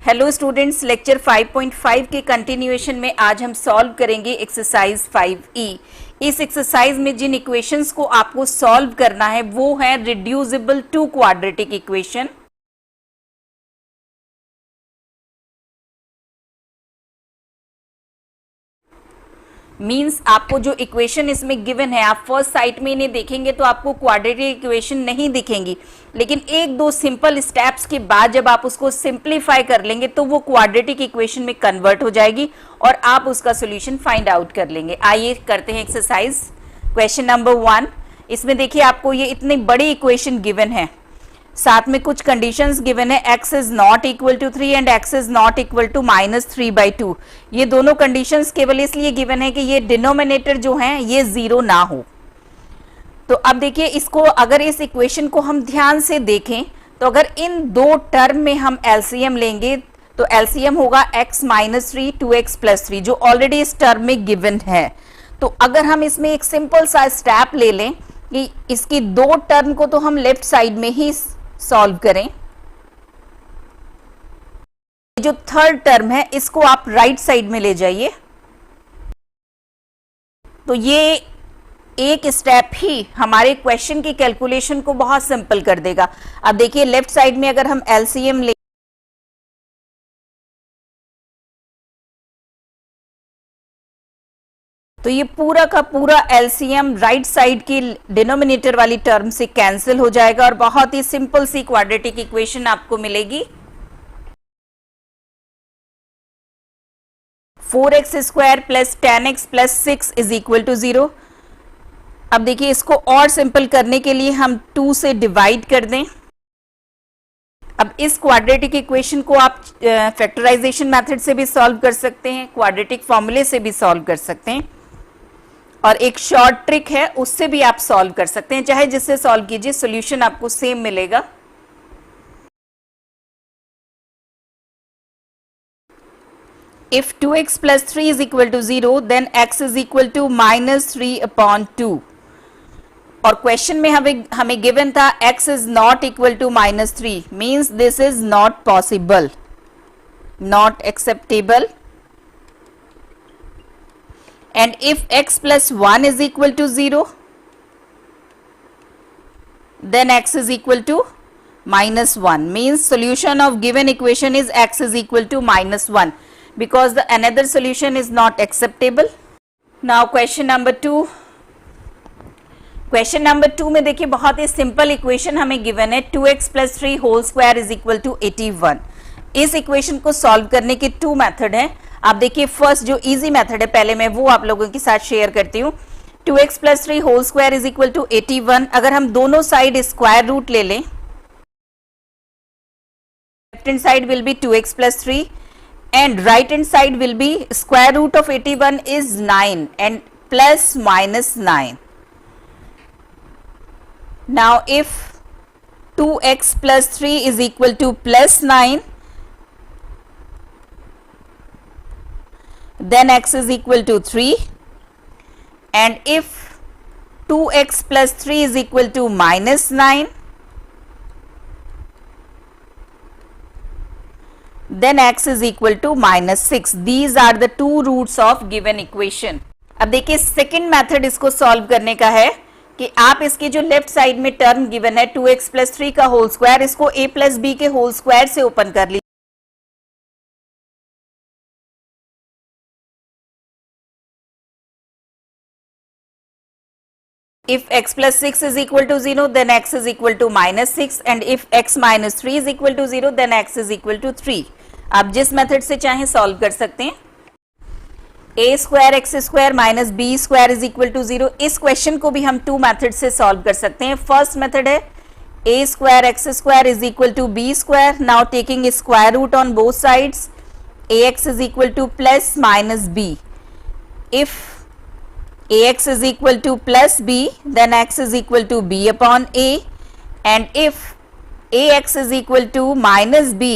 Hello students, lecture 5.5 के continuation में आज हम सॉल्व करेंगे एक्सरसाइज 5E। इस एक्सरसाइज में जिन इक्वेशंस को आपको सॉल्व करना है वो है reducible to quadratic equation. Means आपको जो इक्वेशन इसमें गिवन है, आप फर्स्ट साइट में इन्हें देखेंगे तो आपको क्वाड्रेटिक इक्वेशन नहीं दिखेंगी, लेकिन एक दो सिंपल स्टेप्स के बाद जब आप उसको सिंप्लीफाई कर लेंगे तो वो क्वाड्रेटिक इक्वेशन में कन्वर्ट हो जाएगी और आप उसका सोल्यूशन फाइंड आउट कर लेंगे। आइए करते हैं एक्सरसाइज। क्वेश्चन नंबर 1, इसमें देखिए आपको ये इतनी बड़ी इक्वेशन गिवन है, साथ में कुछ कंडीशंस गिवन है, x is not equal to 3 and x is not equal to -3/2। ये दोनों कंडीशंस केवल इसलिए गिवन है कि ये डिनोमिनेटर जो है ये जीरो ना हो। तो अब देखिए इसको, अगर इस इक्वेशन को हम ध्यान से देखें तो अगर इन दो टर्म में हम एलसीएम लेंगे तो एलसीएम होगा x - 3 2x + 3 जो ऑलरेडी इस टर्म में गिवन है। तो अगर हम इसमें एक सिंपल सा स्टेप ले लें कि इसकी दो टर्म को तो हम लेफ्ट साइड में ही सॉल्व करें, जो थर्ड टर्म है इसको आप राइट साइड में ले जाइए, तो ये एक स्टेप ही हमारे क्वेश्चन की कैलकुलेशन को बहुत सिंपल कर देगा। अब देखिए लेफ्ट साइड में अगर हम एलसीएम ले तो ये पूरा का पूरा एलसीएम राइट साइड की डिनोमिनेटर वाली टर्म से कैंसिल हो जाएगा और बहुत ही सिंपल सी क्वाड्रेटिक इक्वेशन आपको मिलेगी। 4x² + 10x + 6 = 0। अब देखिए इसको और सिंपल करने के लिए हम 2 से डिवाइड कर दें। अब इस क्वाड्रेटिक इक्वेशन को आप फैक्टराइजेशन मेथड से भी सॉल्व कर सकते हैं, क्वाड्रेटिक फॉर्मूले से भी सॉल्व कर सकते हैं, और एक शॉर्ट ट्रिक है उससे भी आप सॉल्व कर सकते हैं। चाहे जिससे सॉल्व कीजिए सॉल्यूशन आपको सेम मिलेगा। If 2x + 3 = 0 then x = -3/2। और क्वेश्चन में हमें गिवन था x is not equal to -3, means this is not possible, not acceptable. And if x + 1 is equal to 0, then x is equal to -1, means solution of given equation is x is equal to -1 because the another solution is not acceptable. Now question number 2. Question number 2 में देखिए बहुत ही simple equation हमें given है, 2x + 3 whole square is equal to 81। इस equation को solve करने के 2 मेथड हैं। आप देखिए फर्स्ट जो इजी मेथड है पहले मैं वो आप लोगों के साथ शेयर करती हूँ। 2x + 3 whole square is equal to 81। अगर हम दोनों साइड स्क्वायर रूट ले लें, left hand side will be 2x + 3 and right hand side will be square root of 81 is 9 and +-9। Now if 2x + 3 is equal to +9, then x is equal to 3, and if 2x + 3 is equal to -9, then x is equal to -6. These are the two roots of given equation. अब देखिए second method इसको solve करने का है कि आप इसके जो लेफ्ट साइड में टर्म गिवन है 2x + 3 का होल स्क्वायर, इसको a + b के होल स्क्वायर से ओपन कर लीजिए। If x + 6 is equal to 0, then x is equal to -6, and if x - 3 is equal to 0, then x is equal to 3। आप जिस method से चाहें सॉल्व कर सकते हैं। a² x² - b² is equal to 0। इस क्वेश्चन को भी हम 2 मेथड से सॉल्व कर सकते हैं। फर्स्ट मेथड है a² x² is equal to b²। Now taking square root on both sides, ax is equal to +-b। If ax is equal to +b, then x is equal to b/a, and if ax is equal to -b,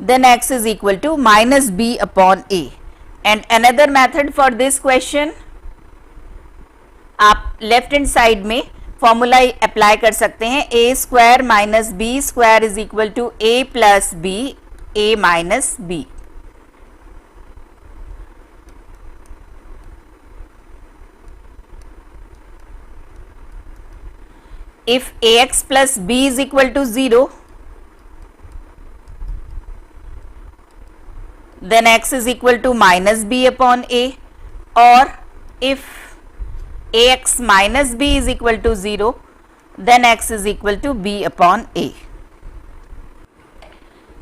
then x is equal to -b/a. And another method for this question, आप left hand side में formula apply कर सकते हैं, a² - b² is equal to a + b, a minus b. If ax plus b is equal to 0, then x is equal to minus b upon a, or if ax minus b is equal to 0, then x is equal to b upon a.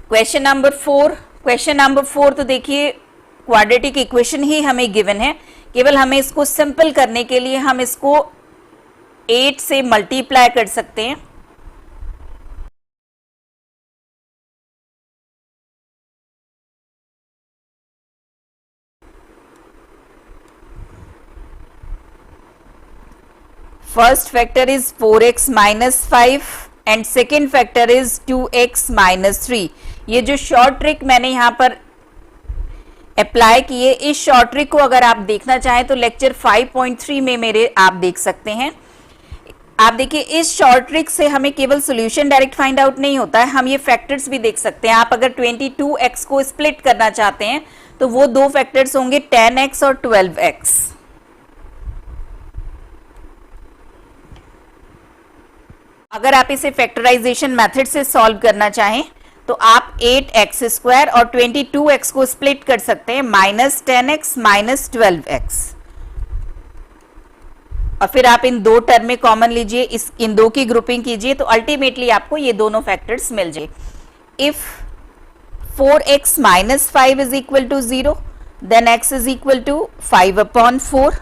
Question number 4 तो देखिए quadratic equation ही हमें given है, केवल हमें इसको simple करने के लिए हम इसको 8 से मल्टीप्लाई कर सकते हैं। First factor is 4x minus 5 and second factor is 2x minus 3। ये जो शॉर्ट ट्रिक मैंने यहां पर अप्लाई किए, इस शॉर्ट ट्रिक को अगर आप देखना चाहें तो लेक्चर 5.3 में मेरे आप देख सकते हैं। आप देखिए इस शॉर्ट ट्रिक से हमें केवल सॉल्यूशन डायरेक्ट फाइंड आउट नहीं होता है, हम ये फैक्टर्स भी देख सकते हैं। आप अगर 22x को स्प्लिट करना चाहते हैं तो वो दो फैक्टर्स होंगे 10x और 12x। अगर आप इसे फैक्टराइजेशन मेथड से सॉल्व करना चाहें तो आप 8x² और 22x को स्प्लिट कर सकते हैं, -10x माइनस 12x, और फिर आप इन दो टर्म में कॉमन लीजिए, इन दो की ग्रुपिंग कीजिए तो अल्टीमेटली आपको ये दोनों फैक्टर्स मिल जाए। If 4x minus 5 is equal to 0, then x is equal to 5 upon 4,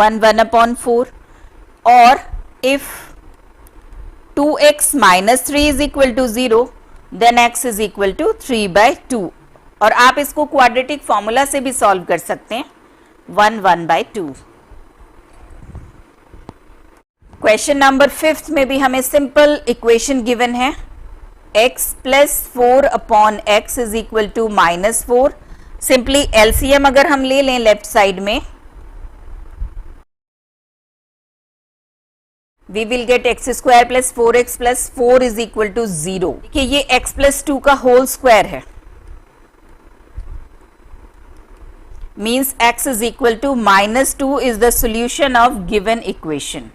1 upon 4, और if 2x minus 3 is equal to 0, then x is equal to 3/2, और आप इसको क्वाड्रेटिक फॉर्मूला से भी सॉल्व कर सकते हैं, 1/2। क्वेश्चन नंबर 5 में भी हमें सिंपल इक्वेशन गिवन है, x plus 4 upon x is equal to -4। Simply LCM अगर हम ले लें लेफ्ट साइड में, we will get x² plus 4x plus 4 is equal to 0। देखिए ये x प्लस 2 का होल स्क्वायर है, means x is equal to -2 is the solution of given equation.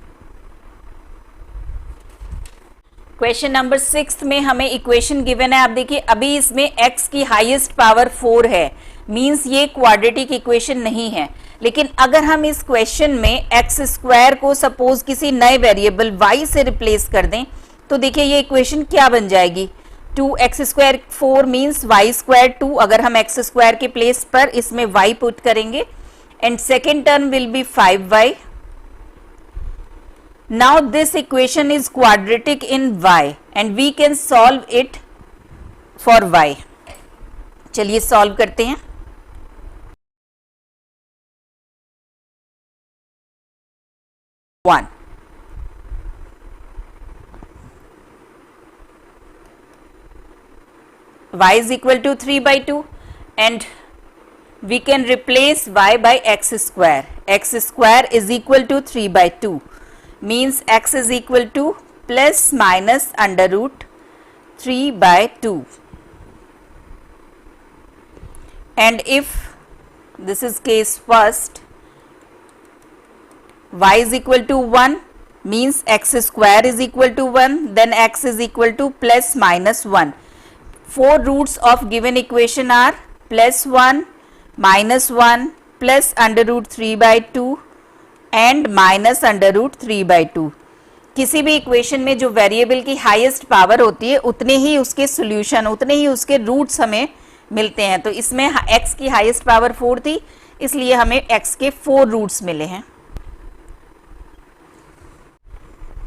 Question number 6 में हमें इक्वेशन गिवन है। आप देखिए अभी इसमें x की हाईएस्ट पावर 4 है, मीन्स ये क्वाड्रेटिक इक्वेशन नहीं है। लेकिन अगर हम इस क्वेश्चन में x² को सपोज किसी नए वेरिएबल y से रिप्लेस कर दें तो देखिए ये इक्वेशन क्या बन जाएगी, 2x² 4 मीन्स y² 2। अगर हम x² के प्लेस पर इसमें y पुट करेंगे and second term will be 5y। Now this equation is quadratic in y and we can solve it for y। चलिए सॉल्व करते हैं। y is equal to 3/2 and we can replace y by x². x² is equal to 3/2 means x is equal to plus minus under root 3/2, and if this is case first, y is equal to 1 means x² is equal to 1, then x is equal to plus minus 1. Four roots of given equation are plus 1, minus 1, plus under root 3/2 and minus under root 3/2. किसी भी equation में जो variable की highest power होती है उतने ही उसके solution, उतने ही उसके रूट्स हमें मिलते हैं। तो इसमें x की हाईएस्ट पावर 4 थी, इसलिए हमें x के 4 रूट्स मिले हैं।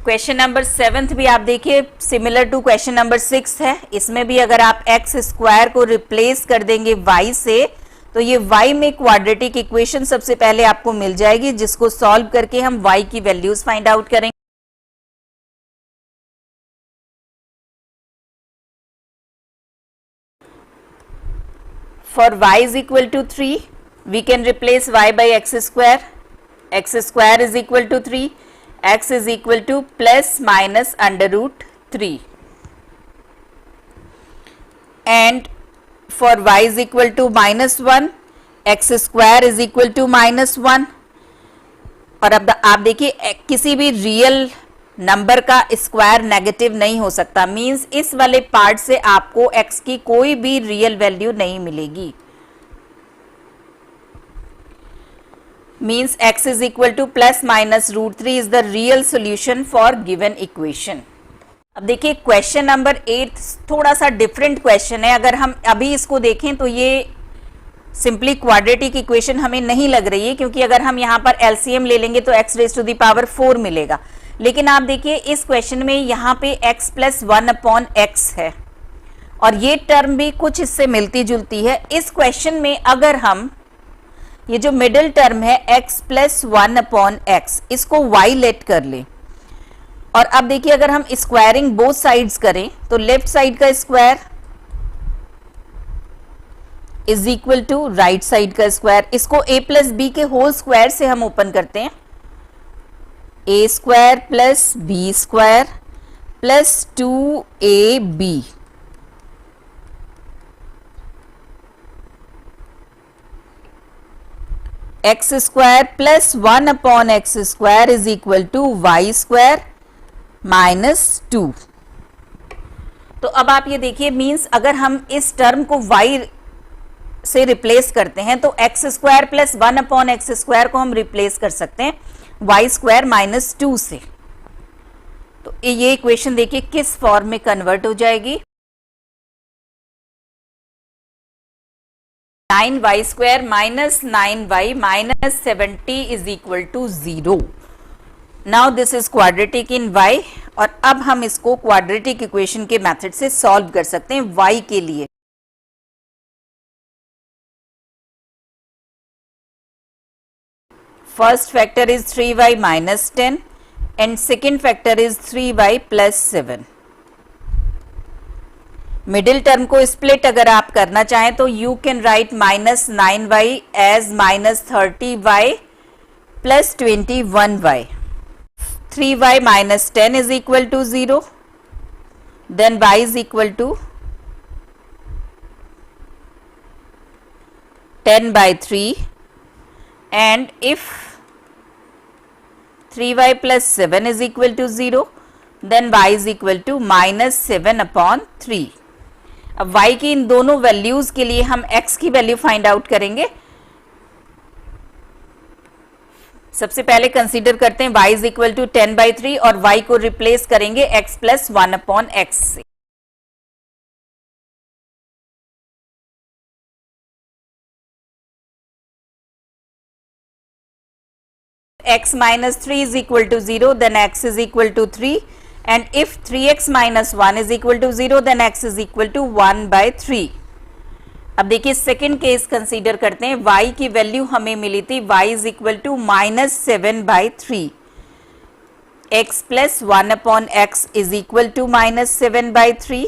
क्वेश्चन नंबर 7 भी आप देखिए सिमिलर टू क्वेश्चन नंबर 6 है। इसमें भी अगर आप x² को रिप्लेस कर देंगे y से तो ये y में क्वाड्रेटिक इक्वेशन सबसे पहले आपको मिल जाएगी, जिसको सॉल्व करके हम y की वैल्यूज फाइंड आउट करेंगे। For y is equal to 3 we can replace y by x². x² is equal to 3, x is equal to plus minus under root 3. and for y is equal to -1, x square is equal to -1। और अब आप देखिए किसी भी real number का square negative नहीं हो सकता, मींस इस वाले पार्ट से आपको x की कोई भी रियल वैल्यू नहीं मिलेगी, means x is equal to +-√3 is the real solution for given equation. अब देखिए क्वेश्चन नंबर 8 थोड़ा सा डिफरेंट क्वेश्चन है। अगर हम अभी इसको देखें तो ये सिंपली क्वाड्रेटिक इक्वेशन हमें नहीं लग रही है, क्योंकि अगर हम यहाँ पर एलसीएम ले लेंगे तो x⁴ मिलेगा। लेकिन आप देखिए इस क्वेश्चन में यहाँ पे x + 1/x है और ये टर्म भी कुछ इससे मिलती जुलती है। इस क्वेश्चन में अगर हम ये जो मिडिल टर्म है x + 1/x इसको y लेट कर ले, और अब देखिए अगर हम स्क्वायरिंग बोथ साइड्स करें तो लेफ्ट साइड का square is equal to right side का स्क्वायर। इसको a + b के होल स्क्वायर से हम ओपन करते हैं, a² + b² + 2ab x² + 1/x² is equal to y² - 2। तो अब आप ये देखिए मींस अगर हम इस टर्म को y से रिप्लेस करते हैं तो x² + 1/x² को हम रिप्लेस कर सकते हैं y² - 2 से। तो ये इक्वेशन देखिए किस फॉर्म में कन्वर्ट हो जाएगी, 9y² - 9y - 70 is equal to 0। Now this is quadratic in y, और अब हम इसको क्वाड्रेटिक इक्वेशन के मेथड से सॉल्व कर सकते हैं y के लिए। First factor is 3y - 10 and second factor is 3y + 7। Middle term को स्प्लिट अगर आप करना चाहें तो you can write -9y as -30y + 21y। 3y - 10 is equal to 0, then y is equal to 10/3, and if 3y + 7 is equal to 0, then y is equal to -7/3। अब y की इन दोनों values के लिए हम x की वैल्यू फाइंड आउट करेंगे। सबसे पहले कंसीडर करते हैं y इज इक्वल टू 10/3 और y को रिप्लेस करेंगे x + 1/x से। x - 3 is equal to 0, then x is equal to 3, and if 3x - 1 is equal to 0, then x is equal to 1/3। अब देखिए सेकेंड केस कंसीडर करते हैं, y की value हमें मिली थी y is equal to -7/3, x + 1/x is equal to -7/3।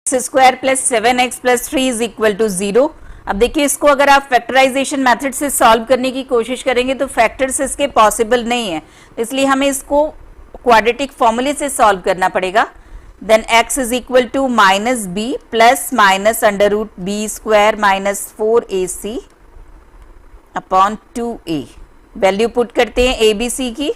x² + 7x + 3 is equal to 0। अब देखिए इसको अगर आप फैक्टराइजेशन मेथड से सॉल्व करने की कोशिश करेंगे तो फैक्टर्स इसके पॉसिबल नहीं है, इसलिए हमें इसको क्वाड्रेटिक फॉर्मूले से सॉल्व करना पड़ेगा। Then x is equal to -b + -√b² - 4ac upon 2a। Value put करते हैं a b c की,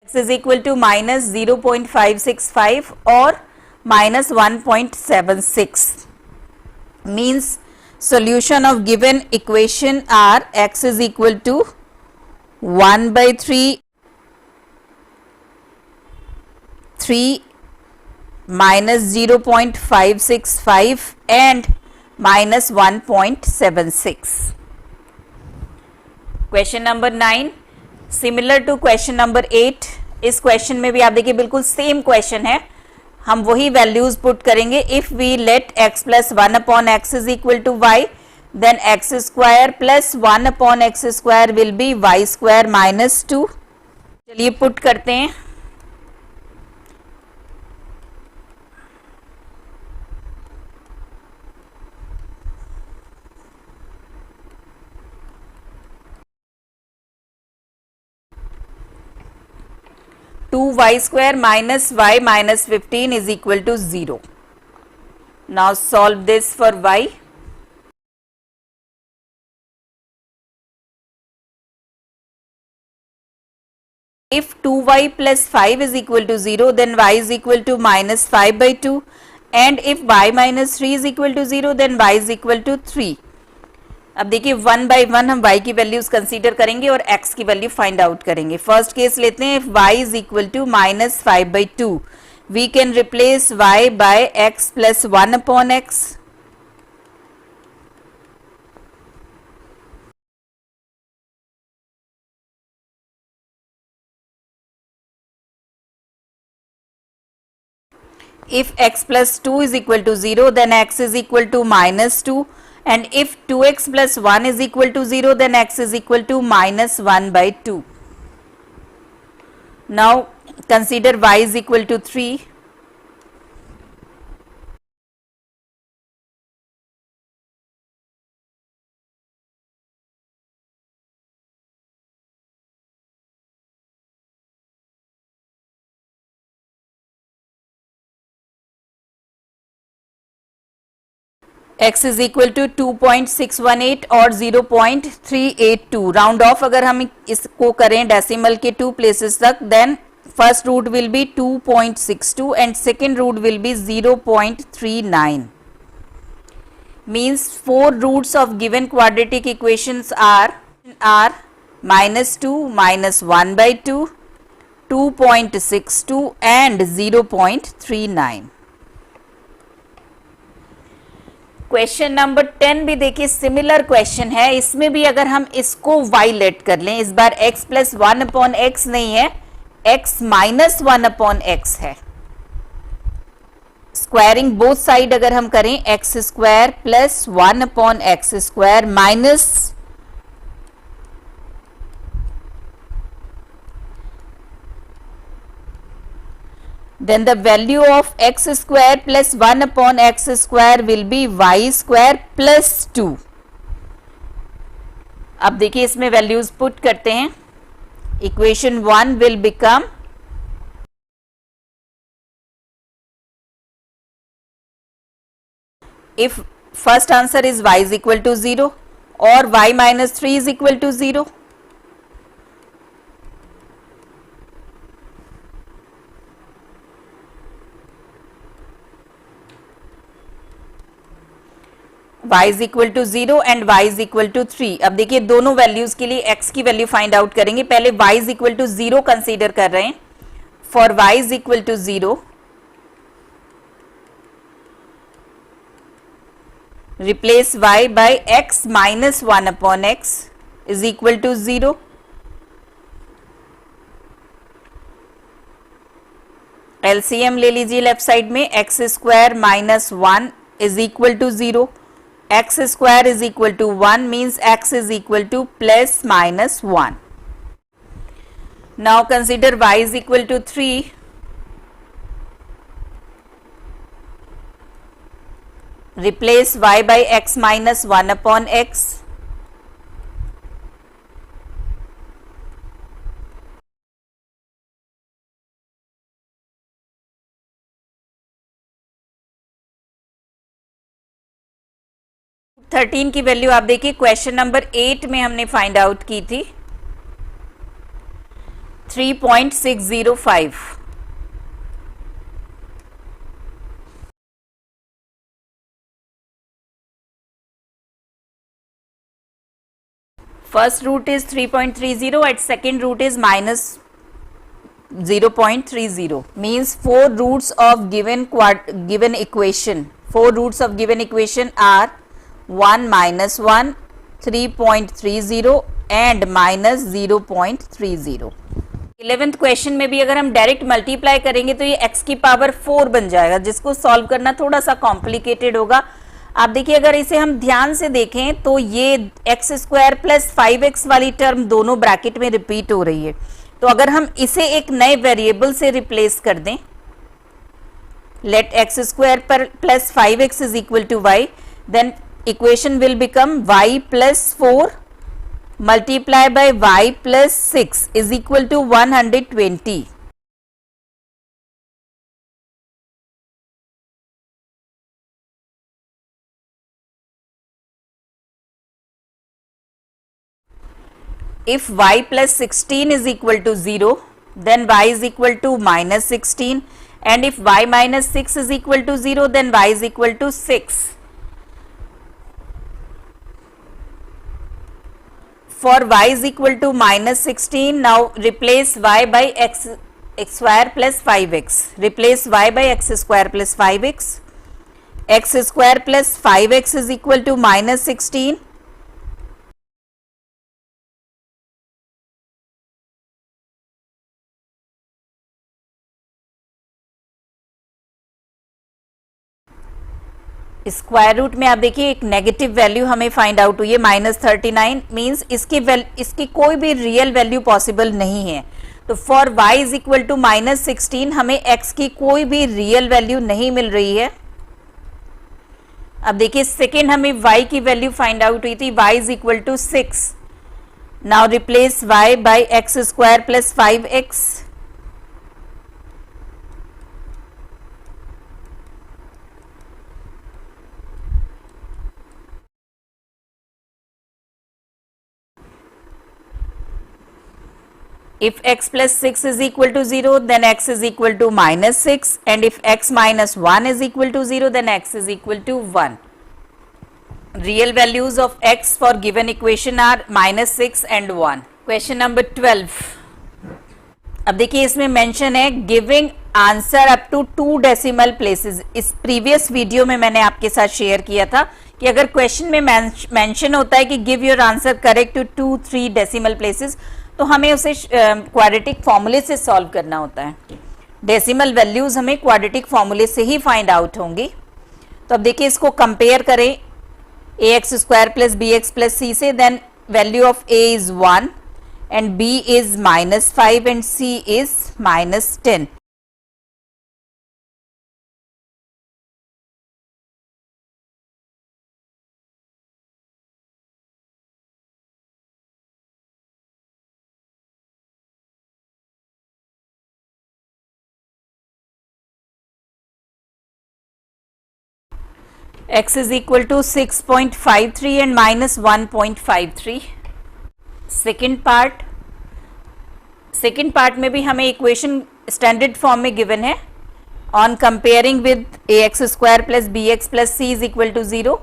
x is equal to -0.565 or -1.76, means solution of given equation are x is equal to 1/3, 3 minus 0.565 and minus 1.76. Question number 9 similar to question number 8. इस question में भी आप देखिए बिल्कुल same question है, हम वही वैल्यूज पुट करेंगे. If we let x plus 1 upon x is equal to y, then x square plus 1 upon x square will be y square minus 2. चलिए पुट करते हैं. Two y square minus y minus 15 is equal to 0. Now solve this for y. If 2y plus 5 is equal to 0, then y is equal to minus 5 by 2. And if y minus 3 is equal to 0, then y is equal to 3. अब देखिए 1 by 1 हम y की values consider करेंगे और x की value find out करेंगे. First case लेते हैं. If y is equal to minus 5 by 2, we can replace y by x plus 1 upon x. If x plus 2 is equal to 0, then x is equal to minus 2. And if 2x plus 1 is equal to 0, then x is equal to minus 1 by 2. Now consider y is equal to 3. x is equal to 2.618 और 0.382. Round of अगर हम इसको करें decimal के 2 places तक, then first root will be 2.62 and second root will be 0.39. Means 4 roots of given quadratic equations are minus 2, minus 1 by 2, 2.62 and 0.39. क्वेश्चन नंबर 10 भी देखिए सिमिलर क्वेश्चन है. इसमें भी अगर हम इसको y लेट कर लें, इस बार x प्लस 1 अपॉन एक्स नहीं है, x माइनस 1 अपॉन एक्स है. स्क्वायरिंग बोथ साइड अगर हम करें, x square plus 1 upon x square minus then the value of x square plus 1 upon x square will be y square plus 2. अब देखिए इसमें values put करते हैं. Equation 1 will become if first answer is y is equal to 0 or y minus 3 is equal to 0. y is equal to 0 and y is equal to 3. अब देखिए दोनों values के लिए x की वैल्यू फाइंड आउट करेंगे. पहले y is equal to 0 consider कर रहे हैं. For y is equal to 0, replace y by x minus 1 upon x is equal to 0. LCM ले लीजिए लेफ्ट साइड में. x square minus 1 is equal to 0. x square is equal to 1 means x is equal to plus minus 1. Now consider y is equal to 3. Replace y by x minus 1 upon x. Thirteen की value आप देखिए question number 8 में हमने find out की थी 3.605. First root is 3.30 and second root is minus 0.30 means four roots of given equation. Four roots of given equation are 1 minus 1, 3.30 and minus 0.30. 11th question में भी अगर हम डायरेक्ट मल्टीप्लाई करेंगे तो ये x की पावर 4 बन जाएगा, जिसको सॉल्व करना थोड़ा सा कॉम्प्लिकेटेड होगा। आप देखिए अगर इसे हम ध्यान से देखें तो ये एक्स स्क्वायर प्लस 5x वाली टर्म दोनों ब्रैकेट में रिपीट हो रही है। तो अगर हम इसे एक नए वेरिएबल से रिप्लेस कर दें, लेट एक्स स्क्वायर पर plus 5x is equal to y, then equation will become y plus 4 multiply by y plus 6 is equal to 120. If y plus 16 is equal to 0, then y is equal to minus 16, and if y minus 6 is equal to 0, then y is equal to 6. For y is equal to minus 16, now replace y by x square plus 5x. Replace y by x square plus 5x. X square plus 5x is equal to minus 16. Square root में आप देखिए एक negative value हमें find out हुई है -39, means इसकी कोई भी रियल वैल्यू पॉसिबल नहीं है। तो for y is equal to -16 हमें x की कोई भी रियल वैल्यू नहीं मिल रही है। अब देखिए सेकेंड हमें y की वैल्यू फाइंड आउट हुई थी, y is equal to 6। Now replace y by x square plus 5x। If x plus 6 is equal to 0, then x is equal to minus 6, and if x minus 1 is equal to 0, then x is equal to 1. Real values of x for given equation are minus 6 and 1. Question number 12. अब देखिए इसमें mention है giving answer up to 2 decimal places. इस previous video में मैंने आपके साथ share किया था कि अगर क्वेश्चन में मेंशन होता है कि give your answer correct to 2-3 decimal places, तो हमें उसे क्वाड्रेटिक फॉर्मूले से सॉल्व करना होता है। डेसिमल वैल्यूज हमें क्वाड्रेटिक फॉर्मूले से ही फाइंड आउट होंगी। तो अब देखिए इसको कंपेयर करें ax square plus B X plus C से, then value of a is 1 and b is -5 and c is -10। x is equal to 6.53 and minus 1.53. Second part में भी हमें इक्वेशन स्टैंडर्ड फॉर्म में गिवन है। On comparing with ax square plus B X plus C is equal to 0,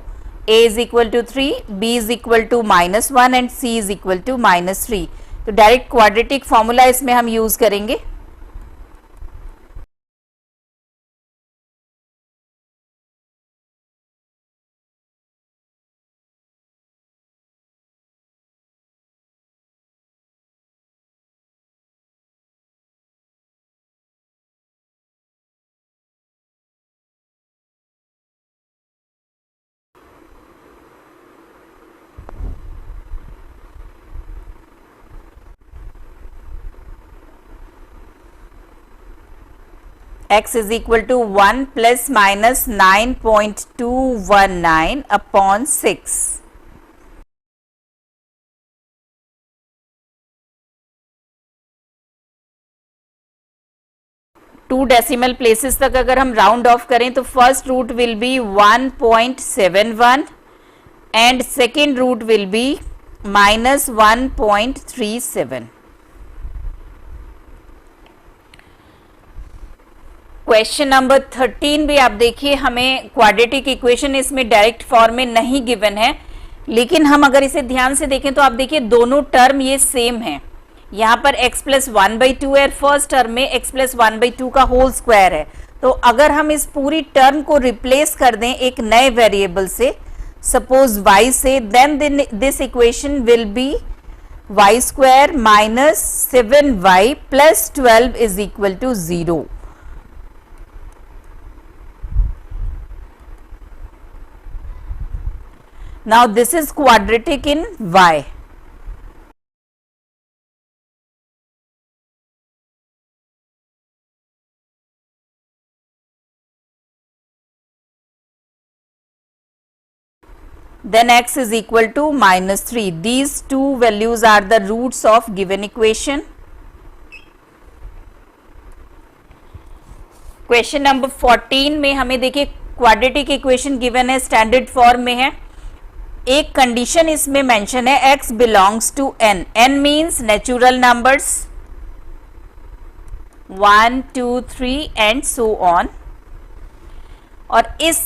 a is equal to 3, b is equal to -1 and c is equal to -3। तो direct quadratic formula इसमें हम use करेंगे। x is equal to 1 plus minus 9.219 upon 6. Two decimal places तक अगर हम round off करें तो first root will be 1.71 and second root will be -1.37। Question number 13 भी आप देखिए हमें क्वाड्रेटिक इक्वेशन इसमें डायरेक्ट फॉर्म में नहीं गिवन है, लेकिन हम अगर इसे ध्यान से देखें तो आप देखिए दोनों टर्म ये सेम है। यहाँ पर x प्लस 1/2 है, फर्स्ट टर्म में x प्लस 1/2 का होल स्क्वायर है। तो अगर हम इस पूरी टर्म को रिप्लेस कर दें एक नए वेरिएबल से, सपोज y से, then this equation will be y square minus 7y plus 12 is equal to 0। Now this is quadratic in y. Then x is equal to minus 3. These two values are the roots of given equation. Question number 14 में हमें देखिए quadratic equation given है, standard form में है। एक condition इसमें mention है, x belongs to n। n means natural numbers 1 2 3 and so on. और इस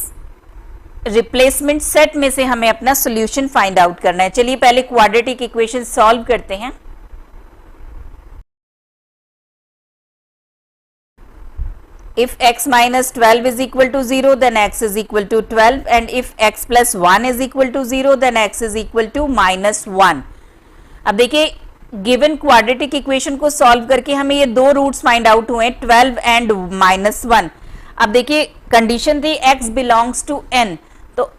रिप्लेसमेंट सेट में से हमें अपना सॉल्यूशन फाइंड आउट करना है। चलिए पहले क्वाड्रेटिक इक्वेशन सॉल्व करते हैं। If x minus 12 is equal to 0, then x is equal to 12, and if x plus 1 is equal to 0, then x is equal to minus 1। अब देखिए गिवन क्वाड्रेटिक इक्वेशन को solve करके हमें ये दो roots find out हुए, 12 and minus 1। अब देखिए कंडीशन थी x बिलोंग्स टू n, तो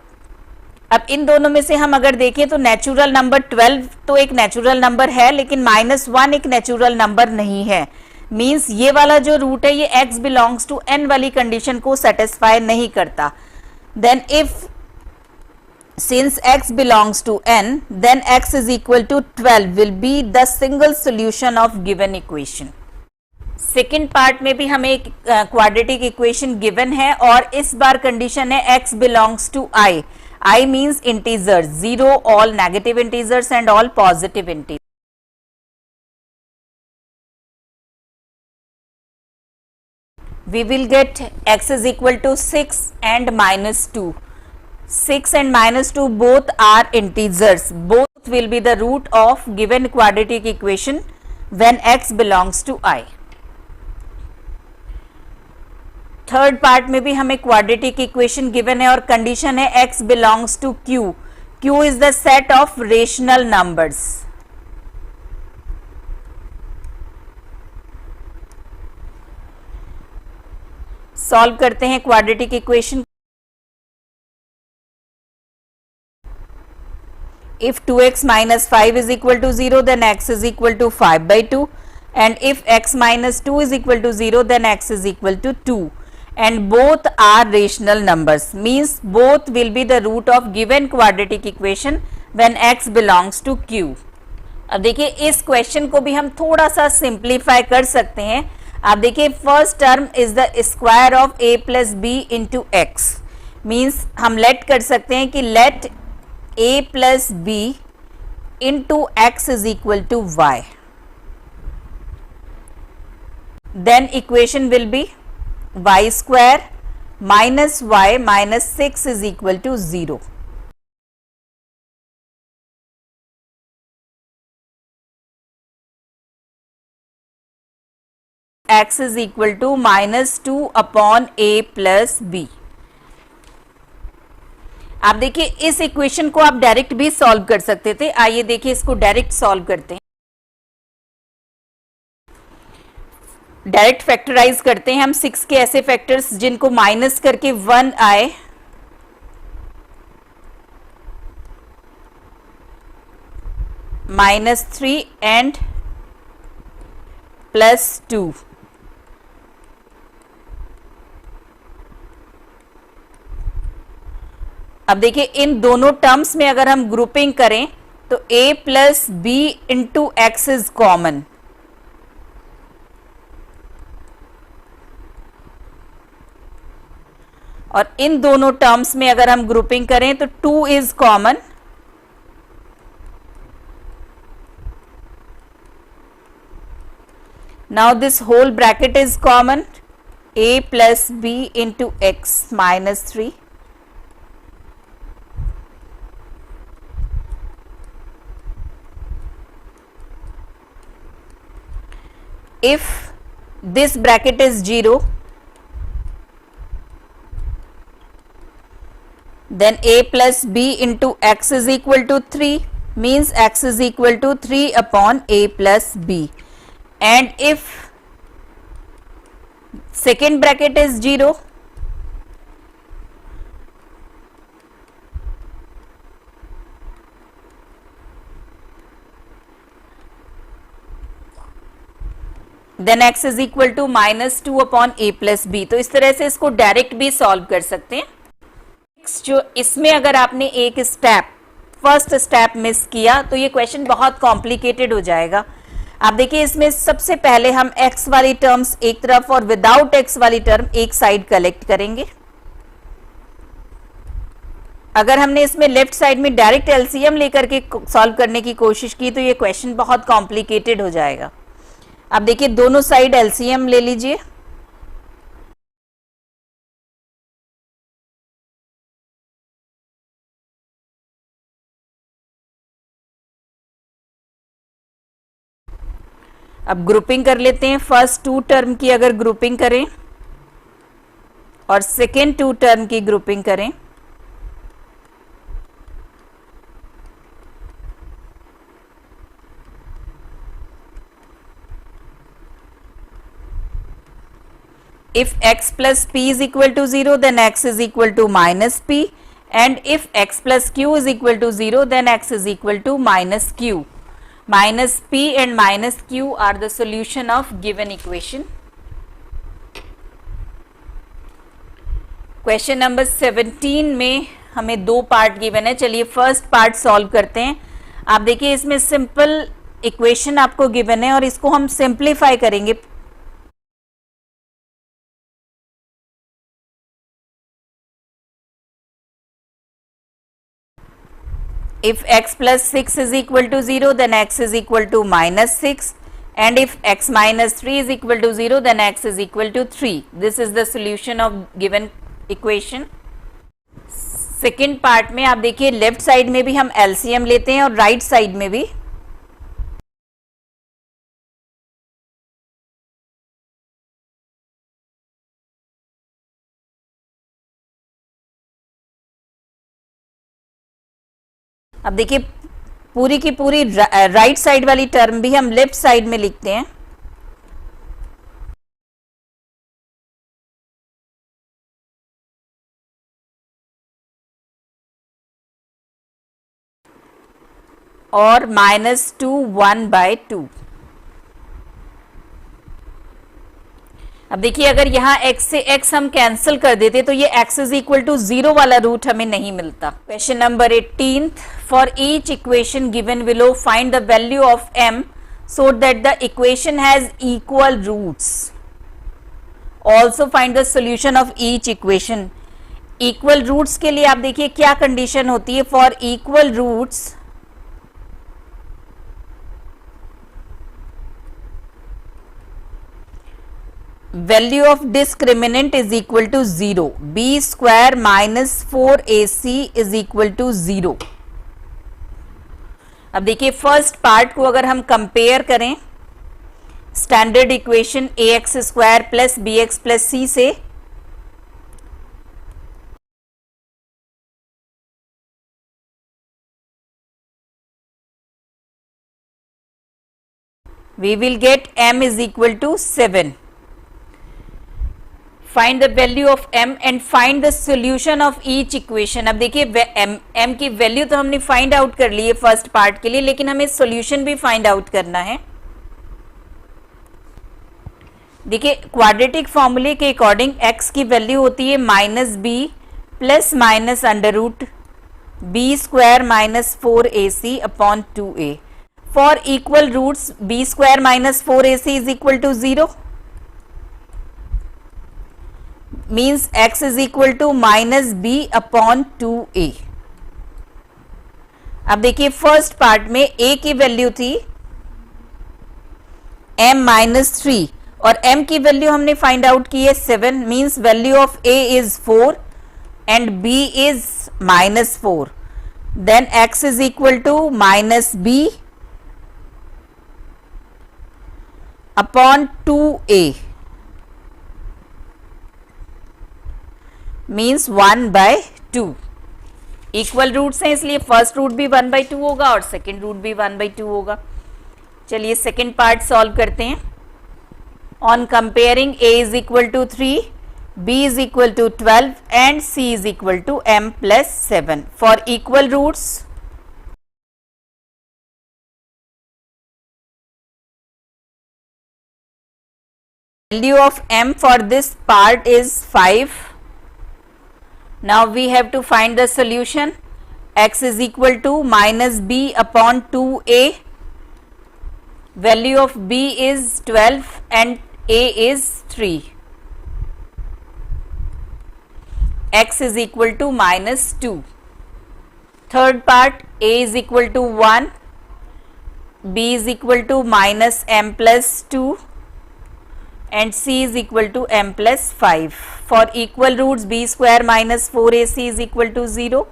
अब इन दोनों में से हम अगर देखें तो नेचुरल नंबर 12 तो एक नेचुरल नंबर है, लेकिन माइनस 1 एक नेचुरल नंबर नहीं है। मीन्स ये वाला जो रूट है ये x बिलोंग्स टू n वाली कंडीशन को सेटिस्फाई नहीं करता। Then if since x belongs to n, then x is equal to 12 will be the single solution of given equation. Second part में भी हमें एक क्वाड्रेटिक इक्वेशन गिवन है और इस बार कंडीशन है x belongs to i। i means integers, 0 all negative integers and all positive integers. We will get x is equal to 6 and minus 2. 6 and minus 2 both are integers. Both will be the root of given quadratic equation when x belongs to i. Third part में भी हमें quadratic equation given है और condition है x belongs to q. q is the set of rational numbers. Solve करते हैं quadratic equation. If 2x minus 5 is equal to 0, then x is equal to 5/2, and if x minus 2 is equal to 0, then x is equal to 2, and both are rational numbers, means both will be the root of given quadratic equation when x belongs to q। अब देखिए इस question को भी हम थोड़ा सा simplify कर सकते हैं। आप देखिए first term is the square of a plus b into x, means हम लेट कर सकते हैं कि let a plus b into x is equal to y. Then equation will be y square minus y minus 6 is equal to 0। x is equal to minus 2 upon a plus b। आप देखिए इस equation को आप direct भी solve कर सकते थे। आइए देखिए इसको डायरेक्ट सॉल्व करते हैं। डायरेक्ट फैक्टराइज करते हैं हम 6 के ऐसे फैक्टर्स जिनको माइनस करके 1 आए। -3 एंड +2। अब देखिए इन दोनों टर्म्स में अगर हम ग्रुपिंग करें तो a plus b into x is common. और इन दोनों टर्म्स में अगर हम ग्रुपिंग करें तो 2 is common. Now this whole bracket is common, a plus b into x -3। if this bracket is 0, then a plus b into x is equal to 3, means x is equal to 3 upon a plus b. And if second bracket is 0, then x is equal to -2 upon a plus b. तो इस तरह से इसको direct भी solve कर सकते हैं. जो इसमें अगर आपने एक स्टेप, फर्स्ट स्टेप मिस किया तो ये क्वेश्चन बहुत कॉम्प्लिकेटेड हो जाएगा. आप देखिए इसमें सबसे पहले हम x वाली टर्म्स एक तरफ और विदाउट x वाली टर्म एक साइड कलेक्ट करेंगे. अगर हमने इसमें लेफ्ट साइड में डायरेक्ट एलसीएम लेकर के सॉल्व करने की कोशिश की तो ये क्वेश्चन बहुत कॉम्प्लिकेटेड हो जाएगा. अब देखिए दोनों साइड एलसीएम ले लीजिए. अब ग्रुपिंग कर लेते हैं. फर्स्ट 2 टर्म की अगर ग्रुपिंग करें और सेकेंड 2 टर्म की ग्रुपिंग करें, if x plus p is equal to 0 then x is equal to minus p, and if x plus q is equal to 0 then x is equal to minus q. Minus p and minus q are the solution of given equation. Question number 17 में हमें 2 part given है. चलिए first part solve करते हैं. आप देखिए इसमें simple equation आपको गिवन है और इसको हम सिंप्लीफाई करेंगे. If x plus 6 is equal to 0 then x is equal to minus 6, and if x minus 3 is equal to 0 then x is equal to 3. This is the solution of given equation. Second part में आप देखिए left side में भी हम LCM लेते हैं और right side में भी. अब देखिए पूरी की पूरी राइट साइड वाली टर्म भी हम लेफ्ट साइड में लिखते हैं. और -2 1/2. अब देखिए अगर यहाँ x से x हम कैंसिल कर देते तो ये x इज इक्वल टू 0 वाला रूट हमें नहीं मिलता. Question number 18, for each equation given below find the value of m so that the equation has equal roots. Also find the solution of each equation. Equal roots के लिए आप देखिए क्या condition होती है. For equal roots value of discriminant is equal to 0. b square minus 4ac is equal to 0. अब देखिए first part को अगर हम कंपेयर करें standard equation ax square plus bx plus c से, we will get m is equal to 7. Find the value of m and find the solution of each equation. अब देखिए m की value तो हमने फाइंड आउट कर ली है first part के लिए, लेकिन हमें सोल्यूशन भी फाइंड आउट करना है. देखिए क्वाड्रेटिक फॉर्मूले के अकॉर्डिंग x की वैल्यू होती है -b plus minus under root b square minus 4ac upon 2a. For equal roots b square minus 4ac is equal to 0, means x is equal to minus b upon 2a. अब देखिए first part में a की value थी m minus 3 और m की value हमने find out की है 7, means value of a is 4 and b is minus 4. Then x is equal to minus b upon 2a means 1/2। Equal roots हैं इसलिए फर्स्ट रूट भी 1/2 होगा और सेकेंड रूट भी 1/2 होगा। चलिए सेकेंड पार्ट सॉल्व करते हैं। On comparing a is equal to 3, b is equal to 12 and c is equal to m plus 7 for equal roots. Value of m for this part is 5. Now we have to find the solution. X is equal to minus b upon 2a. Value of b is 12 and a is 3. X is equal to minus 2. Third part, a is equal to 1, b is equal to minus m plus 2 and c is equal to m plus 5. For equal roots, b square minus 4ac is equal to 0.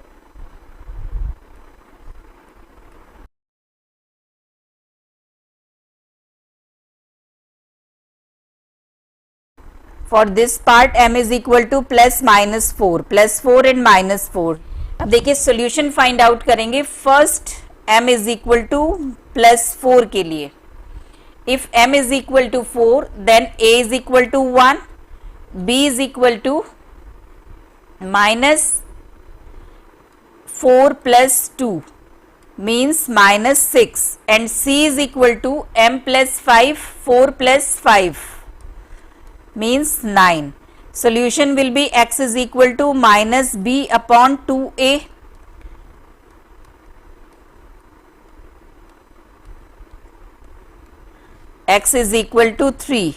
For this part m is equal to plus minus 4, plus 4 and minus 4. अब देखिए solution find out करेंगे। First m is equal to plus 4 के लिए, if m is equal to 4 then a is equal to 1, b is equal to minus 4 plus 2 means minus 6 and c is equal to m plus 5, 4 plus 5 means 9. Solution will be x is equal to minus b upon 2a. X is equal to 3.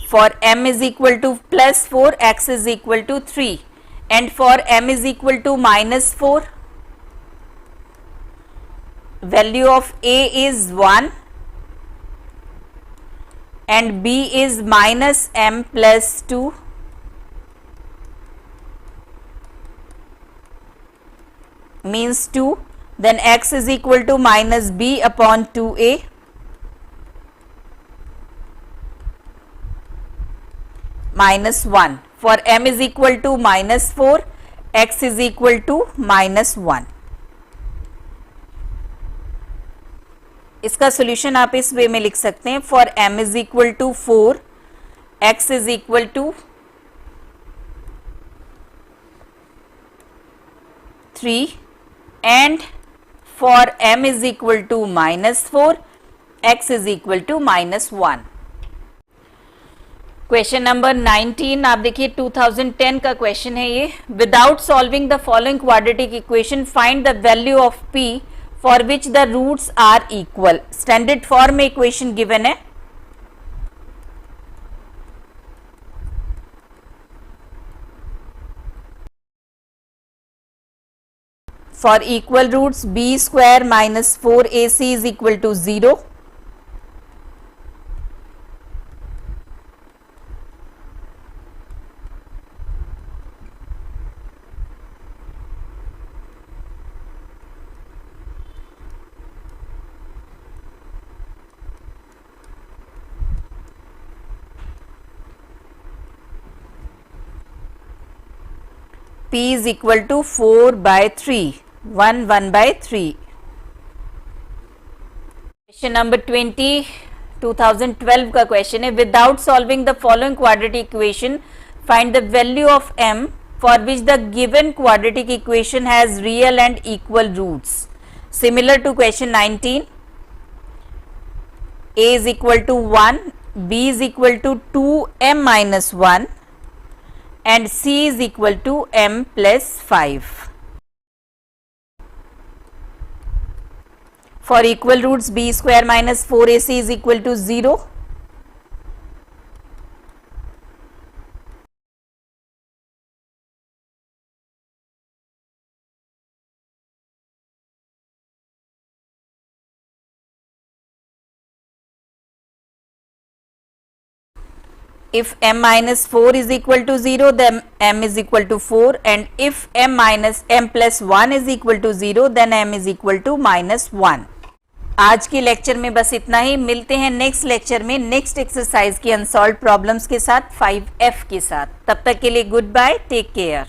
For m is equal to plus 4, x is equal to 3. And for m is equal to minus 4, value of a is 1 and b is minus m plus 2 means 2, then x is equal to minus b upon 2a minus 1. For m is equal to minus 4, x is equal to minus 1. इसका solution आप इस वे में लिख सकते हैं। For m is equal to 4, x is equal to 3 and for m is equal to minus 4, x is equal to minus 1। Question number 19 आप देखिए 2010 का क्वेश्चन है ये। Without solving the following quadratic equation find the value of p for which the roots are equal. Standard form में equation given है। For equal roots, b square minus 4ac is equal to 0. p is equal to 4/3, 1/3। Question number 20 2012 का question है। Without solving the following quadratic equation find the value of m for which the given quadratic equation has real and equal roots. Similar to question 19, a is equal to 1, b is equal to 2m minus 1 and c is equal to m plus 5. For equal roots, b square minus 4ac is equal to 0. If m minus 4 is equal to 0, then m is equal to 4, and if m minus m plus 1 is equal to 0, then m is equal to minus 1. आज के lecture में बस इतना ही। मिलते हैं next lecture में next exercise की unsolved problems के साथ 5F के साथ। तब तक के लिए गुड बाय, टेक केयर।